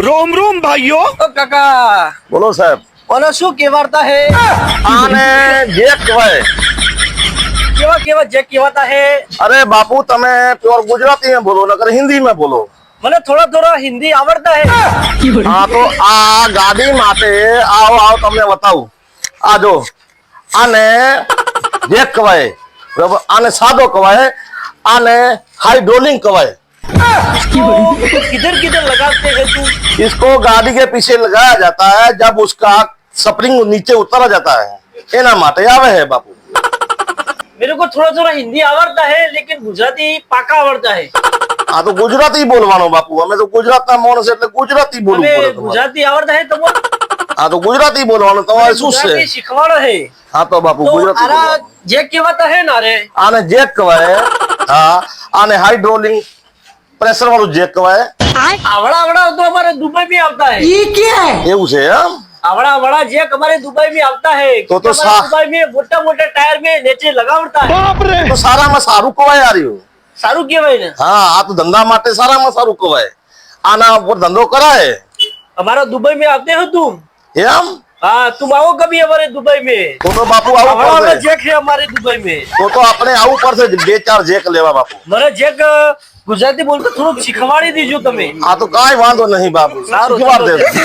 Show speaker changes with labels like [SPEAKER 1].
[SPEAKER 1] रोम रोम भाइयों।
[SPEAKER 2] કાકા
[SPEAKER 3] બોલો સાહેબ.
[SPEAKER 2] ઓલો શું કહેવાતા હે
[SPEAKER 3] આને જેક કહેવાય.
[SPEAKER 2] કેવા કેવા જે કહેવાતા હે
[SPEAKER 3] અરે બાપુ તમે પ્યોર ગુજરાતી में बोलो नकर हिंदी में बोलो.
[SPEAKER 2] મને થોડા થોડા હિન્દી આવડતા હે
[SPEAKER 3] હા તો આ ગાડી માટે આવો આવો તમને બતાવું. આ જો આને જેક કહેવાય બરાબર. આને સાદો કહેવાય. આને हाइड्रोलिक कवाए.
[SPEAKER 2] तो किधर किधर लगाते हैं तू
[SPEAKER 3] इसको गाड़ी के पीछे लगाया जाता है जब उसका स्प्रिंग नीचे उतरा जाता है. एना माटे आवे है बापू.
[SPEAKER 2] मेरे को थोड़ा थोड़ा हिंदी आवड़ता है लेकिन गुजराती पाका आवड़ता है
[SPEAKER 3] हाँ तो गुजराती बोलवानो बापू. हमें तो गुजरात ना माणस એટલે गुजराती बोलવું
[SPEAKER 2] हमें
[SPEAKER 3] પડે તમારે.
[SPEAKER 2] गुजराती आवड़ता है तो बोल
[SPEAKER 3] हाँ तो गुजराती बोलवानो તમારે શું છે.
[SPEAKER 2] गुजराती सिखवाड़ो है
[SPEAKER 3] हाँ तो बापू
[SPEAKER 2] तो
[SPEAKER 3] गुजराती
[SPEAKER 2] आरा
[SPEAKER 3] बोलवानो.
[SPEAKER 2] जे कहवाता है ना रे
[SPEAKER 3] આને જેક કહેવાય. હા આને હાઇડ્રોલિક પ્રેશર વાળું જેક કહેવાય.
[SPEAKER 2] आवड़ा आवड़ा तो हमारे दुबई में आता है
[SPEAKER 3] એવું છે એમ.
[SPEAKER 2] आवड़ा आवड़ा जेक हमारे दुबई में आता है
[SPEAKER 3] तो
[SPEAKER 2] क्योंकि
[SPEAKER 3] सा-
[SPEAKER 2] हमारे दुबई में मोटा मोटा टायर में नीचे लगावड़ता है
[SPEAKER 3] તો સારામાં સારું કહેવાય આર્યું.
[SPEAKER 2] सारू कहवाय ने
[SPEAKER 3] હા આ તો ધંધા માટે સારામાં સારું કહેવાય. આના ઉપર ધંધો કરાય
[SPEAKER 2] हमारा दुबई में आते हो तुम
[SPEAKER 3] એમ.
[SPEAKER 2] हाँ तुम आओ कभी हमारे दुबई में
[SPEAKER 3] તો બાપુ આવું
[SPEAKER 2] आवड़ा आवड़ा
[SPEAKER 3] પડશે.
[SPEAKER 2] जेक है हमारे दुबई में
[SPEAKER 3] તો આપણે આવું પડશે. બે ચાર જેક લેવા બાપુ.
[SPEAKER 2] મને જેક ગુજરાતી બોલતો થોડુંક શીખવાડી દીજો તમે
[SPEAKER 3] આ તો કાંઈ વાંધો નહીં બાપુ.
[SPEAKER 2] સારું,
[SPEAKER 3] શીખવાડ
[SPEAKER 2] ચાલો.
[SPEAKER 3] દેજો.